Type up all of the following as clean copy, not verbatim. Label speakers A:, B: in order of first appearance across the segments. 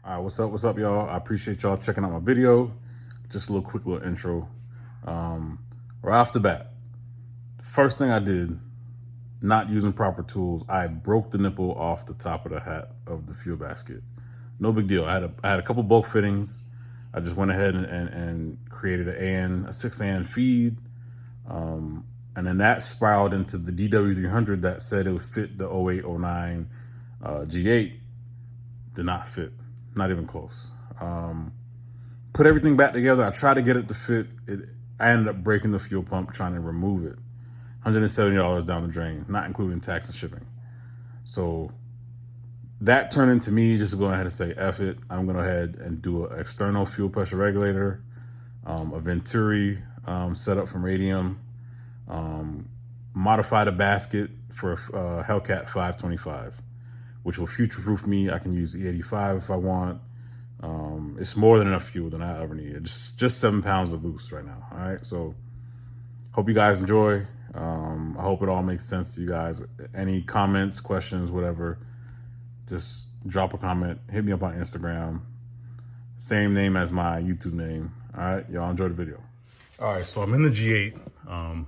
A: All right, what's up, y'all? I appreciate y'all checking out my video. Just a quick little intro. Right off the bat, first thing I did, not using proper tools, I broke the nipple off the top of the hat of the fuel basket. No big deal. I had a couple bulk fittings. I just went ahead and created a 6 AN feed. And then that spiraled into the DW300 that said it would fit the 0809 G8. Did not fit, not even close. Put everything back together. I tried to get it to fit. I ended up breaking the fuel pump trying to remove it. $170 down the drain, not including tax and shipping. So that turned into me just going ahead and say, F it. I'm going to go ahead and do an external fuel pressure regulator, a Venturi setup from Radium, modify the basket for a Hellcat 525, which will future-proof me. I can use E85 if I want. It's more than enough fuel than I ever need. Just 7 pounds of boost right now. All right, so hope you guys enjoy. I hope it all makes sense to you guys. Any comments, questions, whatever, just drop a comment. Hit me up on Instagram. Same name as my YouTube name. All right, y'all enjoy the video. All right, so I'm in the G8.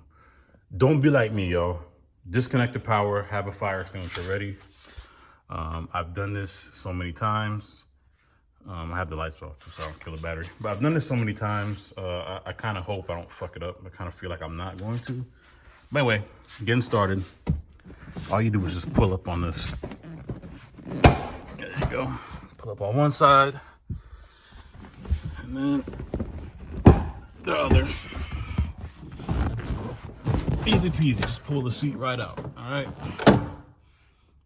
A: Don't be like me, y'all. Disconnect the power, have a fire extinguisher ready. I've done this so many times. I have the lights off so I don't kill the battery. But I've done this so many times. I kind of hope I don't fuck it up. I kind of feel like I'm not going to. But anyway, getting started. All you do is just pull up on this. There you go. Pull up on one side. And then the other. Easy peasy. Just pull the seat right out. All right.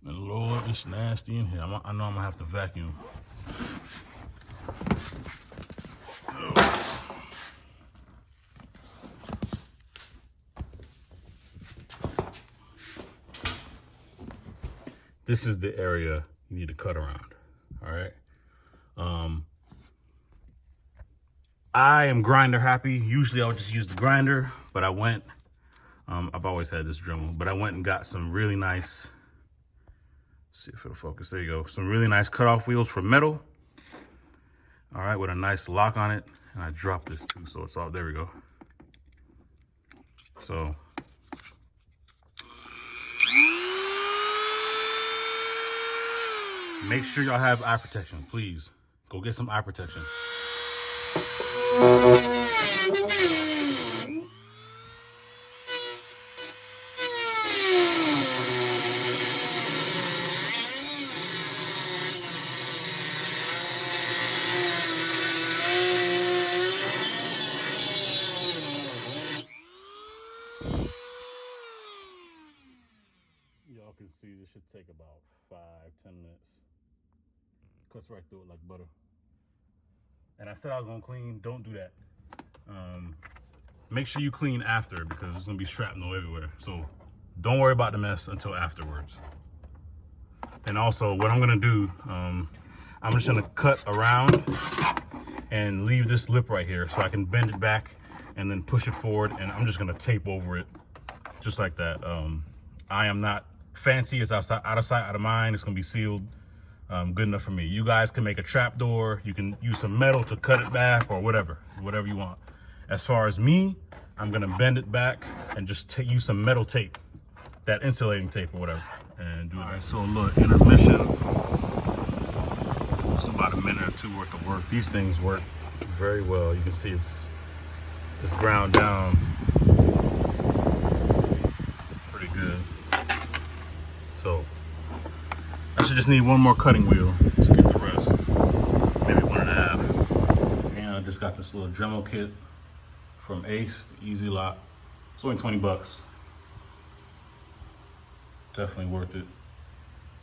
A: And Lord, it's nasty in here. I know I'm going to have to vacuum. This is the area you need to cut around, all right? I am grinder happy. Usually I would just use the grinder, but I went, I've always had this Dremel, but I went and got some really nice, let's see if it'll focus, there you go. Some really nice cutoff wheels for metal. All right, with a nice lock on it. And I dropped this too, so it's off, there we go. So, make sure y'all have eye protection, please. Go get some eye protection. Y'all can see this should take about 5-10 minutes. Cuts right through it like butter. And I said I was gonna clean, don't do that. Make sure you clean after because there's gonna be shrapnel everywhere. So don't worry about the mess until afterwards. And also what I'm gonna do, I'm just gonna cut around and leave this lip right here so I can bend it back and then push it forward, and I'm just gonna tape over it just like that. I am not fancy. It's out of sight, out of mind. It's gonna be sealed. Good enough for me. You guys can make a trap door. You can use some metal to cut it back or whatever you want. As far as me, I'm gonna bend it back and just use some metal tape, that insulating tape or whatever, and do it. All right, so look, intermission. It's about a minute or two worth of work. These things work very well. You can see it's ground down pretty good. So I should just need one more cutting wheel to get the rest. Maybe 1.5. And I just got this little Dremel kit from Ace, the Easy Lock. It's only 20 bucks. Definitely worth it.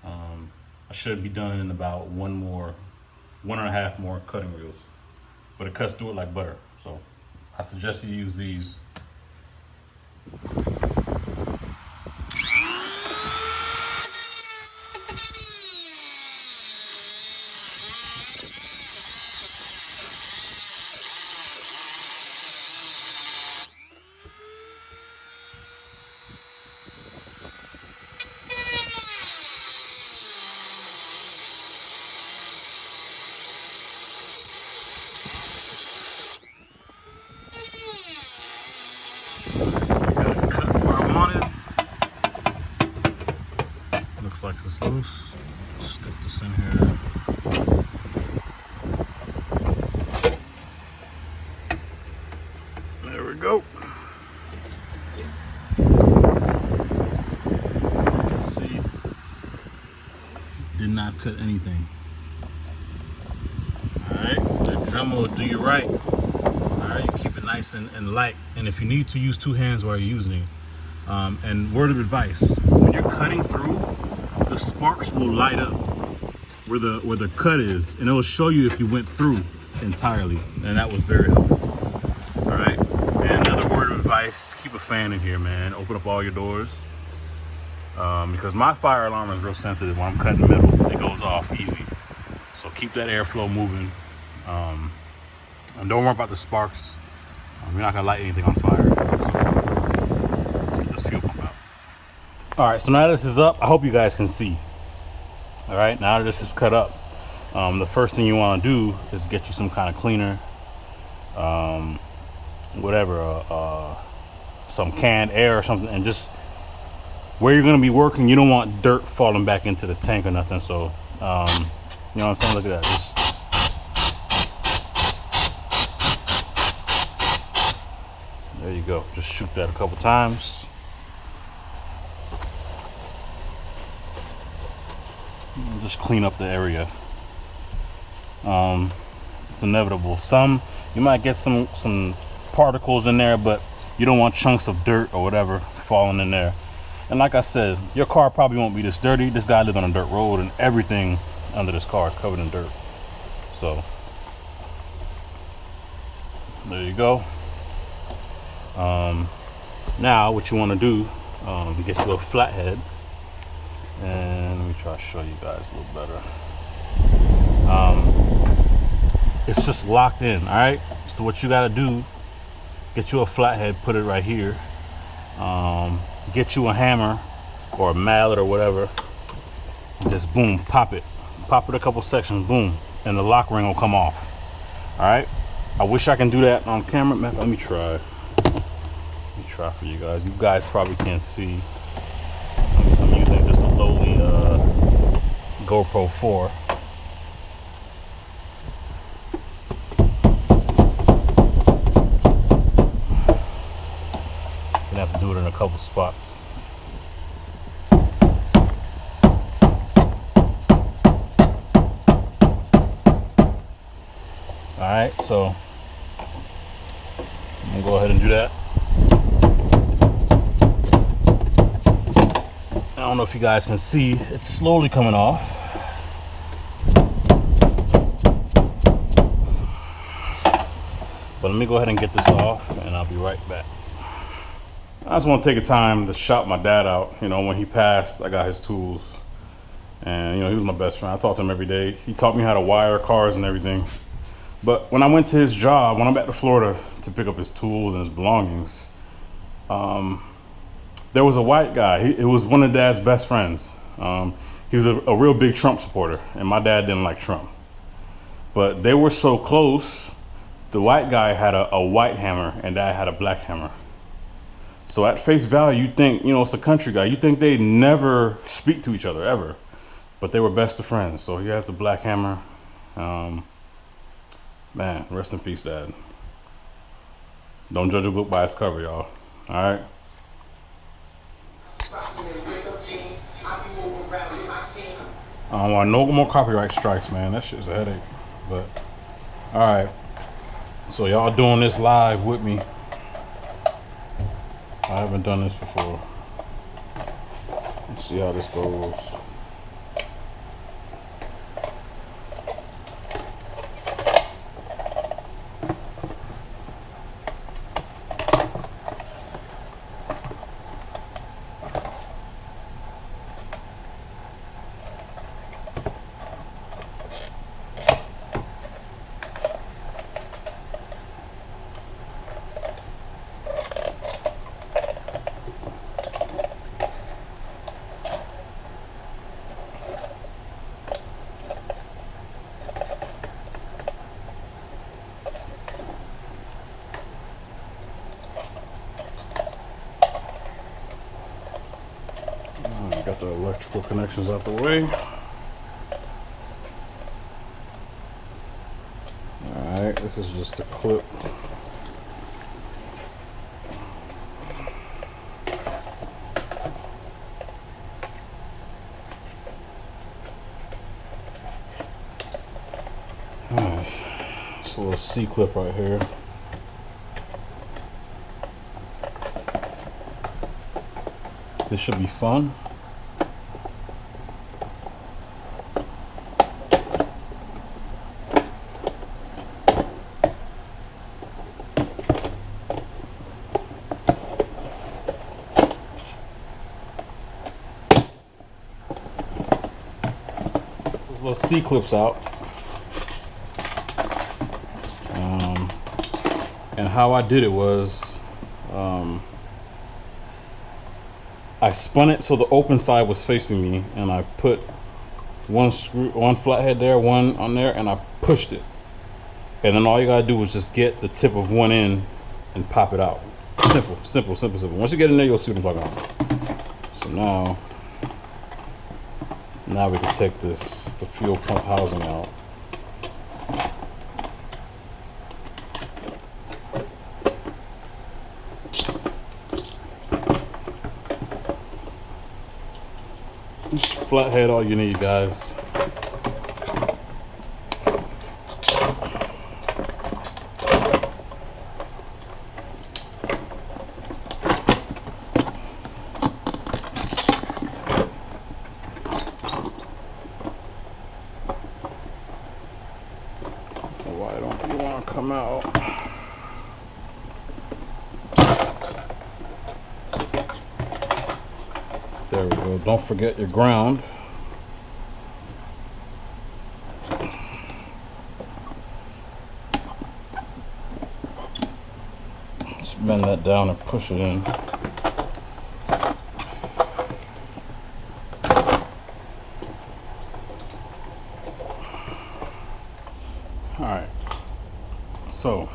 A: I should be done in about 1.5 more cutting wheels. But it cuts through it like butter. So I suggest you use these. looks like it's loose. Stick this in here. There we go. You can see, did not cut anything. Alright, the Dremel will do you right. Alright, you keep it nice and light. And if you need to, use two hands while you're using it. And word of advice, when you're cutting through, the sparks will light up where the cut is, and it will show you if you went through entirely, and that was very helpful. All right, and another word of advice, keep a fan in here, man. Open up all your doors, because my fire alarm is real sensitive. When I'm cutting metal, it goes off easy, so keep that airflow moving, and don't worry about the sparks. You're not gonna light anything on fire. So let's get this fuel pump out. All right, so now this is up, I hope you guys can see. All right, now that this is cut up, the first thing you want to do is get you some kind of cleaner, whatever, some canned air or something, and just where you're going to be working, you don't want dirt falling back into the tank or nothing. So, you know what I'm saying? Look at that. There you go. Just shoot that a couple times. Just clean up the area. It's inevitable. You might get some particles in there, but you don't want chunks of dirt or whatever falling in there. And like I said, your car probably won't be this dirty. This guy lived on a dirt road, and everything under this car is covered in dirt. So there you go. Now what you want to do, get you a flathead. And let me try to show you guys a little better. It's just locked in, all right? So what you got to do, get you a flathead, put it right here. Get you a hammer or a mallet or whatever. Just boom, pop it a couple sections, boom, and the lock ring will come off. All right. I wish I can do that on camera. Let me try. For you guys. You guys probably can't see. I'm using just a lowly GoPro 4. Gonna have to do it in a couple spots. All right, so I'm gonna go ahead and do that. I don't know if you guys can see, it's slowly coming off. But let me go ahead and get this off, and I'll be right back. I just want to take a time to shout my dad out. You know, when he passed, I got his tools. And, you know, he was my best friend. I talked to him every day. He taught me how to wire cars and everything. But when I went to his job, when I'm back to Florida to pick up his tools and his belongings, there was a white guy. It was one of Dad's best friends. He was a real big Trump supporter, and my dad didn't like Trump. But they were so close, the white guy had a white hammer, and Dad had a black hammer. So at face value, you think, you know, it's a country guy. You think they'd never speak to each other, ever. But they were best of friends. So he has the black hammer. Man, rest in peace, Dad. Don't judge a book by its cover, y'all. All right? I don't want no more copyright strikes, man. That shit's a headache. But all right, so y'all doing this live with me. I haven't done this before. Let's see how this goes. Got the electrical connections out the way. Alright, this is just a clip. Alright, it's a little C-clip right here. This should be fun. Those little C-clips out. And how I did it was, I spun it so the open side was facing me, and I put one flathead there, one on there, and I pushed it. And then all you gotta do is just get the tip of one in and pop it out. Simple, simple, simple, simple. Once you get in there, you'll see what I'm talking about. So now we can take the fuel pump housing out. Flathead, all you need, guys. Why don't you want to come out? There we go. Don't forget your ground. Just bend that down and push it in. All right. So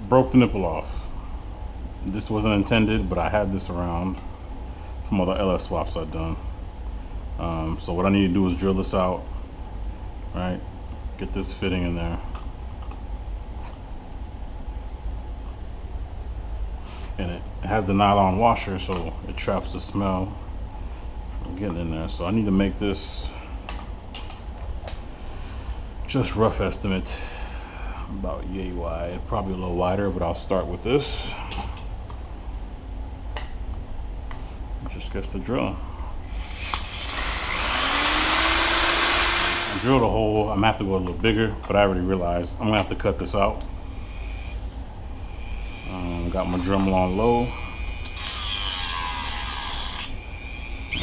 A: broke the nipple off. This wasn't intended, but I had this around from other LS swaps I've done. So what I need to do is drill this out, right? Get this fitting in there. And it has a nylon washer, so it traps the smell from getting in there. So I need to make this, just rough estimate, about yay wide, probably a little wider, but I'll start with this. Just gets the drill. I drilled a hole. I'm gonna have to go a little bigger, but I already realized I'm gonna have to cut this out. Got my Dremel on low.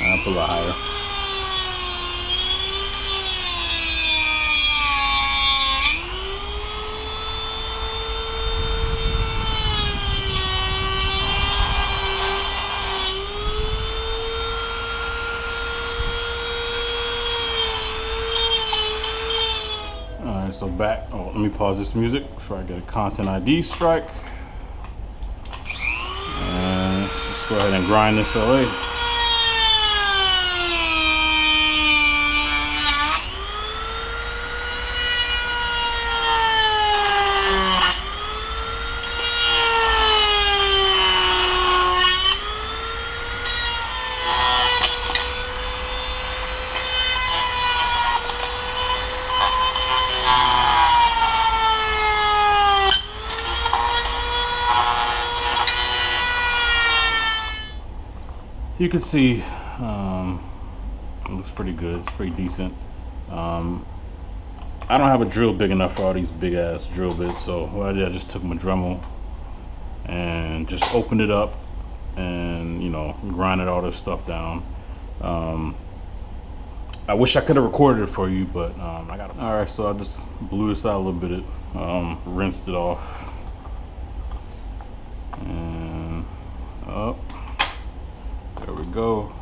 A: I'll put a lot higher. So back, let me pause this music before I get a content ID strike. And let's just go ahead and grind this away. You can see it looks pretty good. It's pretty decent. I don't have a drill big enough for all these big ass drill bits, so what I did, I just took my Dremel and just opened it up and, you know, grinded all this stuff down. I wish I could have recorded it for you, but I got it. All right, so I just blew this out a little bit, rinsed it off, and up. There we go.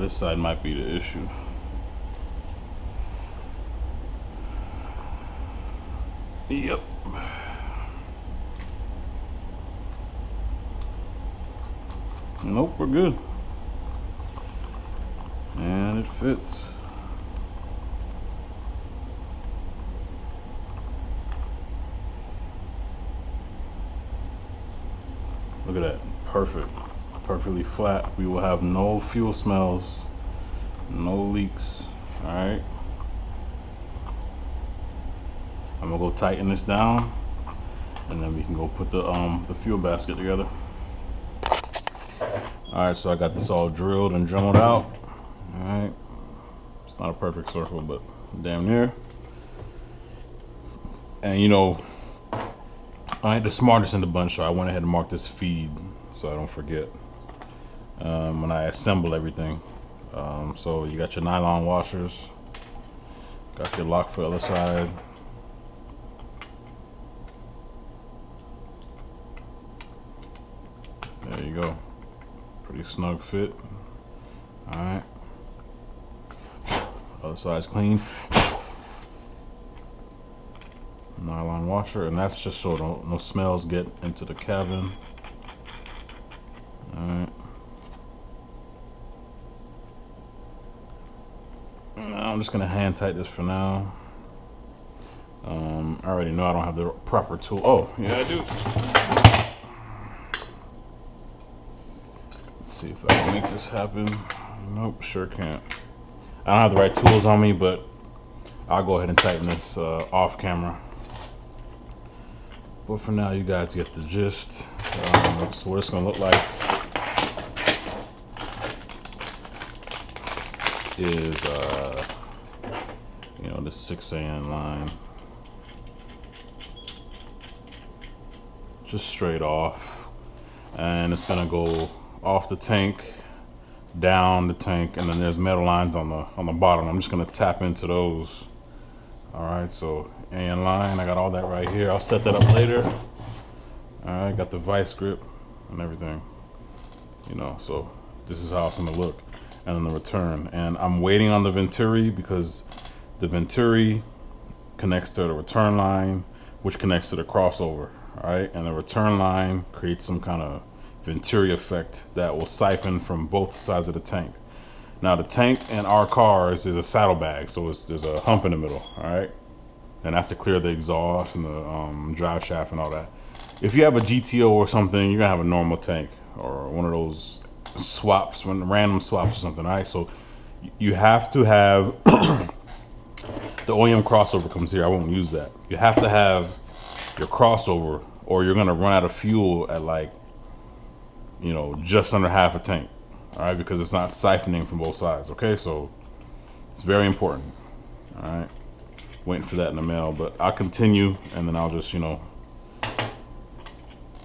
A: This side might be the issue. Yep. Nope, we're good. And it fits. Look at that, perfect. Perfectly flat. We will have no fuel smells, no leaks. All right. I'm gonna go tighten this down, and then we can go put the fuel basket together. All right, so I got this all drilled and dremeled out. All right, it's not a perfect circle, but damn near. And you know, I ain't the smartest in the bunch, so I went ahead and marked this feed so I don't forget when I assemble everything. So you got your nylon washers, got your lock for the other side. There you go. Pretty snug fit. Alright. Other side's clean. Nylon washer, and that's just so no smells get into the cabin. Alright. I'm just gonna hand tight this for now. I already know I don't have the proper tool. Oh, yeah, I do. Let's see if I can make this happen. Nope, sure can't. I don't have the right tools on me, but I'll go ahead and tighten this off camera. But for now, you guys get the gist. So what it's gonna look like is, you know, this 6AN line. Just straight off. And it's gonna go off the tank, down the tank, and then there's metal lines on the bottom. I'm just gonna tap into those. All right, so AN line, I got all that right here. I'll set that up later. All right, got the vice grip and everything. You know, so this is how it's gonna look. And then the return. And I'm waiting on the Venturi because the Venturi connects to the return line, which connects to the crossover. All right, and the return line creates some kind of Venturi effect that will siphon from both sides of the tank. Now the tank in our cars is a saddlebag, so there's a hump in the middle, all right? And that's to clear the exhaust and the drive shaft and all that. If you have a GTO or something, you're gonna have a normal tank or one of those swaps, random swaps or something, all right? So you have to have, the OEM crossover comes here, I won't use that. You have to have your crossover or you're gonna run out of fuel at, like, you know, just under half a tank. All right, because it's not siphoning from both sides. Okay, so it's very important. All right, waiting for that in the mail, but I'll continue and then I'll just, you know,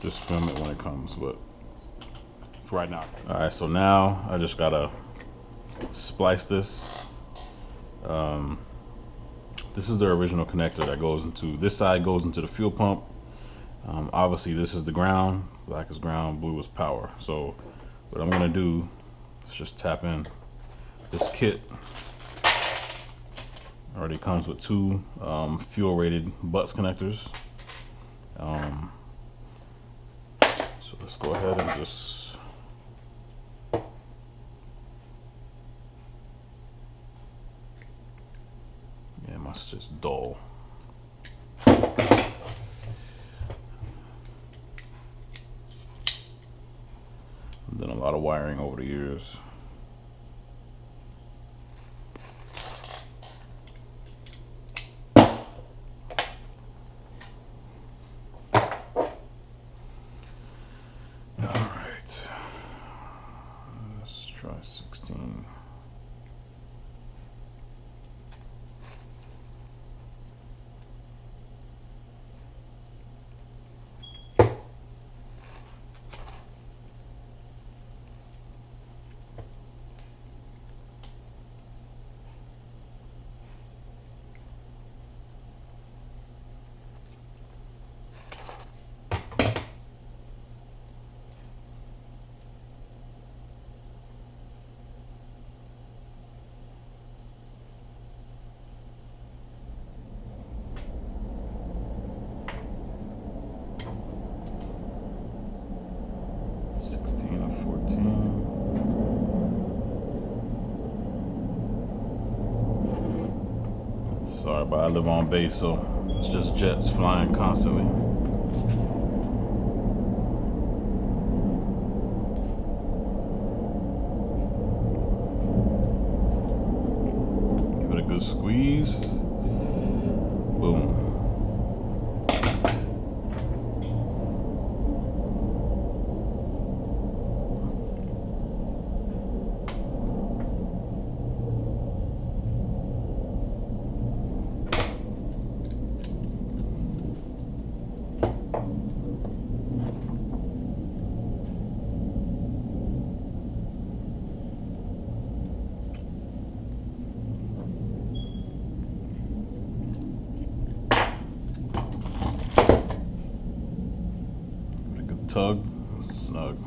A: just film it when it comes. But for right now, all right. So now I just gotta splice this. This is the original connector that goes into this side, goes into the fuel pump. Obviously, this is the ground. Black is ground, blue is power. So what I'm gonna do is just tap in. This kit already comes with two fuel rated butts connectors. So let's go ahead and just my shit's dull. Done a lot of wiring over the years. All right, let's try 16. but I live on base, so it's just jets flying constantly. Give it a good squeeze. Boom. Tug, snug.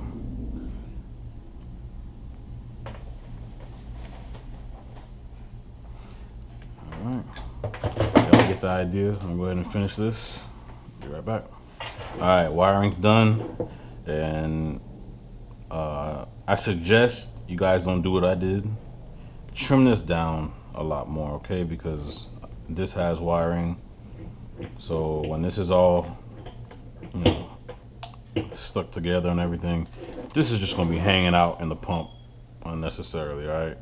A: Alright, y'all get the idea. I'm gonna go ahead and finish this. Be right back. Alright, wiring's done, and I suggest you guys don't do what I did. Trim this down a lot more, okay? Because this has wiring, so when this is all, you know, stuck together and everything, this is just going to be hanging out in the pump unnecessarily. All right,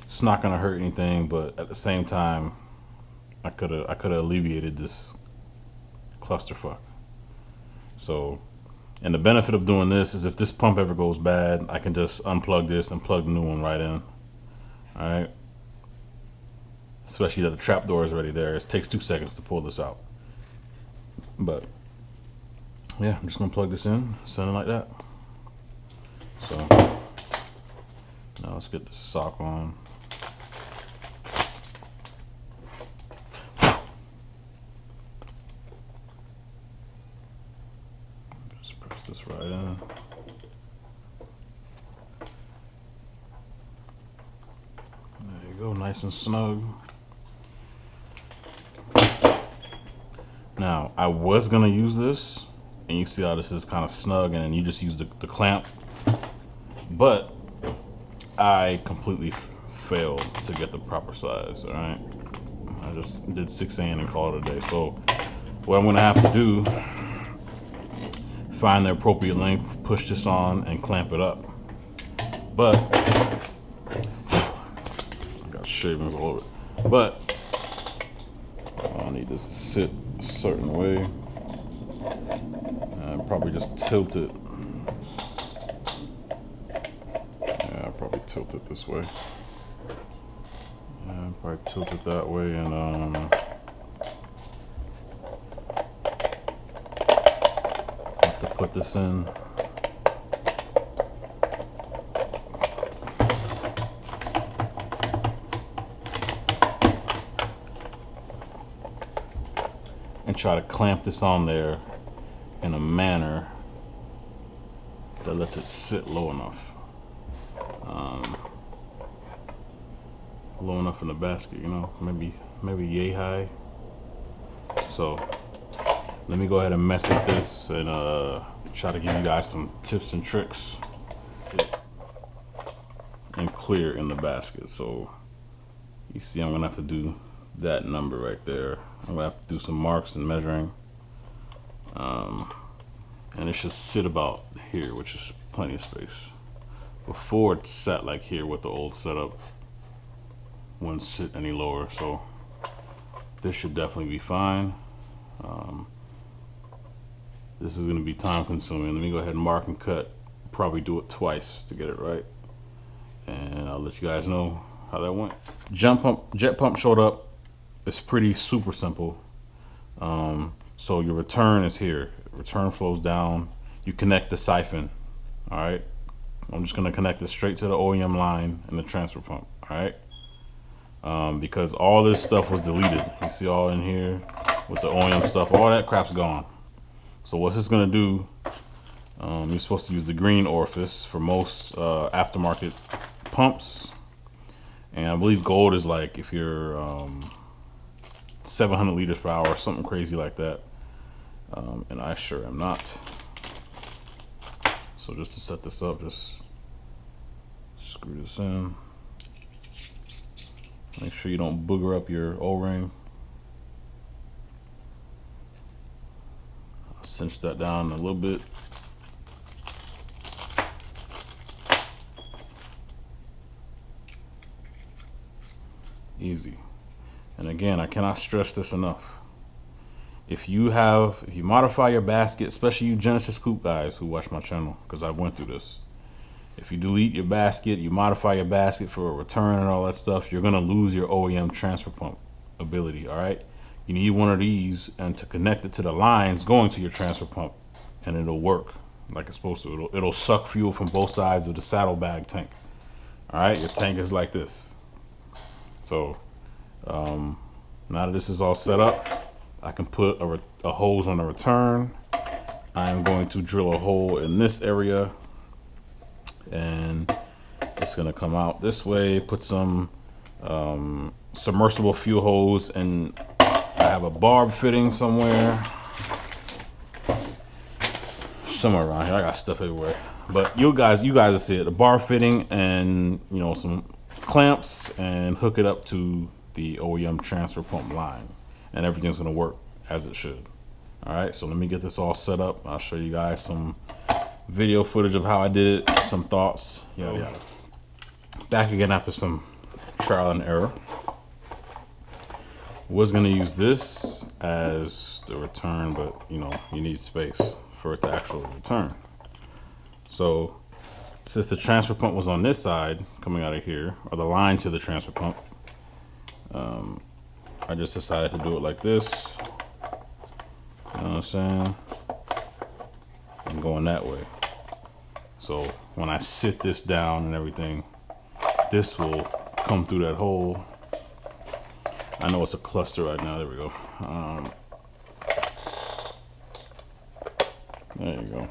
A: it's not going to hurt anything, but at the same time, I could have alleviated this clusterfuck. So, and the benefit of doing this is if this pump ever goes bad, I can just unplug this and plug the new one right in. All right, especially that the trap door is already there. It takes 2 seconds to pull this out, but yeah, I'm just gonna plug this in, send it like that. So now let's get the sock on. Just press this right in. There you go, nice and snug. Now, I was gonna use this, and you see how this is kind of snug, and then you just use the clamp, but I completely failed to get the proper size. All right, I just did 6 and called it a day. So what I'm gonna have to do, find the appropriate length, push this on and clamp it up. But I got shavings all over it. But I need this to sit a certain way. Probably just tilt it. Yeah, I'll probably tilt it this way. Yeah, probably tilt it that way, and have to put this in. And try to clamp this on there in a manner that lets it sit low enough. Low enough in the basket, you know, maybe yay high. So let me go ahead and mess with this and try to give you guys some tips and tricks. Sit and clear in the basket. So you see I'm gonna have to do that number right there. I'm gonna have to do some marks and measuring. And it should sit about here, which is plenty of space. Before it sat like here with the old setup, wouldn't sit any lower, so this should definitely be fine. This is going to be time consuming. Let me go ahead and mark and cut, probably do it twice to get it right, and I'll let you guys know how that went. Jet pump showed up. It's pretty super simple. So your return is here. Return flows down. You connect the siphon. All right. I'm just gonna connect it straight to the OEM line and the transfer pump. All right. Because all this stuff was deleted. You see all in here with the OEM stuff. All that crap's gone. So what's this gonna do? You're supposed to use the green orifice for most aftermarket pumps, and I believe gold is like if you're 700 liters per hour or something crazy like that. And I sure am not. So just to set this up, just screw this in. Make sure you don't booger up your O-ring. cinch that down a little bit. Easy. And again, I cannot stress this enough. If you modify your basket, especially you Genesis Coupe guys who watch my channel, because I've went through this. If you delete your basket, you modify your basket for a return and all that stuff, you're gonna lose your OEM transfer pump ability, all right? You need one of these and to connect it to the lines going to your transfer pump, and it'll work like it's supposed to. It'll suck fuel from both sides of the saddlebag tank. All right, your tank is like this. So now that this is all set up, I can put a hose on the return. I'm going to drill a hole in this area, and it's gonna come out this way. Put some submersible fuel hose, and I have a barb fitting somewhere around here. I got stuff everywhere, but you guys will see it. A barb fitting and some clamps, and hook it up to the OEM transfer pump line, and everything's gonna work as it should. All right, so let me get this all set up. I'll show you guys some video footage of how I did it, some thoughts, yada yada. Back again after some trial and error. Was gonna use this as the return, but you need space for it to actually return. So since the transfer pump was on this side coming out of here, or the line to the transfer pump, I just decided to do it like this. You know what I'm saying? And going that way. So when I sit this down and everything, this will come through that hole. I know it's a cluster right now. There we go. There you go.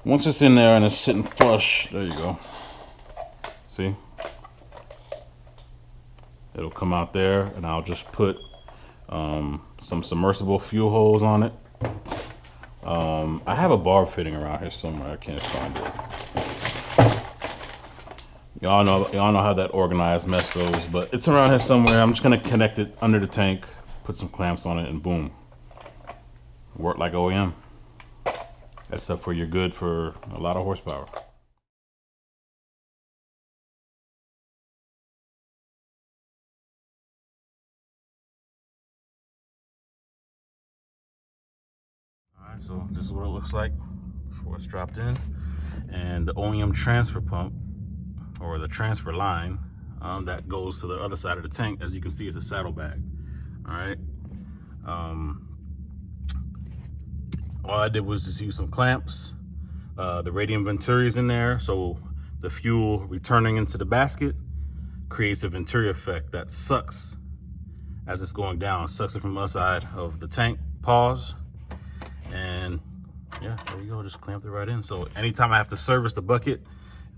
A: Once it's in there and it's sitting flush, there you go. See? It'll come out there, and I'll just put some submersible fuel hose on it. I have a barb fitting around here somewhere. I can't find it. Y'all know how that organized mess goes, but it's around here somewhere. I'm just gonna connect it under the tank, put some clamps on it, and boom. Work like OEM. Except for you're good for a lot of horsepower. All right, so this is what it looks like before it's dropped in. And the OEM transfer pump, or the transfer line, that goes to the other side of the tank. As you can see, it's a saddlebag. All right. All I did was just use some clamps. The Radium Venturi is in there, so the fuel returning into the basket creates a Venturi effect that sucks as it's going down. Sucks it from the side of the tank. Pause. And yeah, there you go. Just clamped it right in. So anytime I have to service the bucket,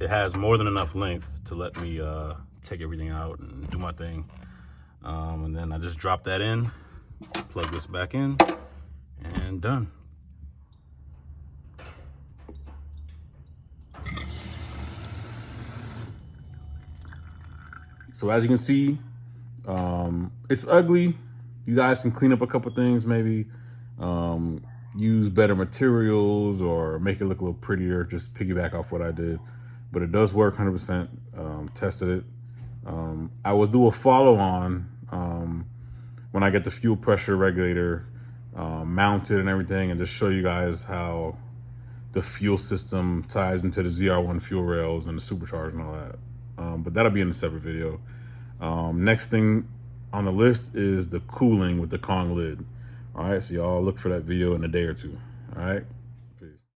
A: it has more than enough length to let me take everything out and do my thing. And then I just drop that in, plug this back in, and done. So as you can see, it's ugly. You guys can clean up a couple things, maybe use better materials or make it look a little prettier. Just piggyback off what I did, but it does work 100%. Tested it. I will do a follow-on when I get the fuel pressure regulator mounted and everything, and just show you guys how the fuel system ties into the ZR1 fuel rails and the supercharger and all that. But that'll be in a separate video. Next thing on the list is the cooling with the Kong lid. All right, so y'all look for that video in a day or two. All right.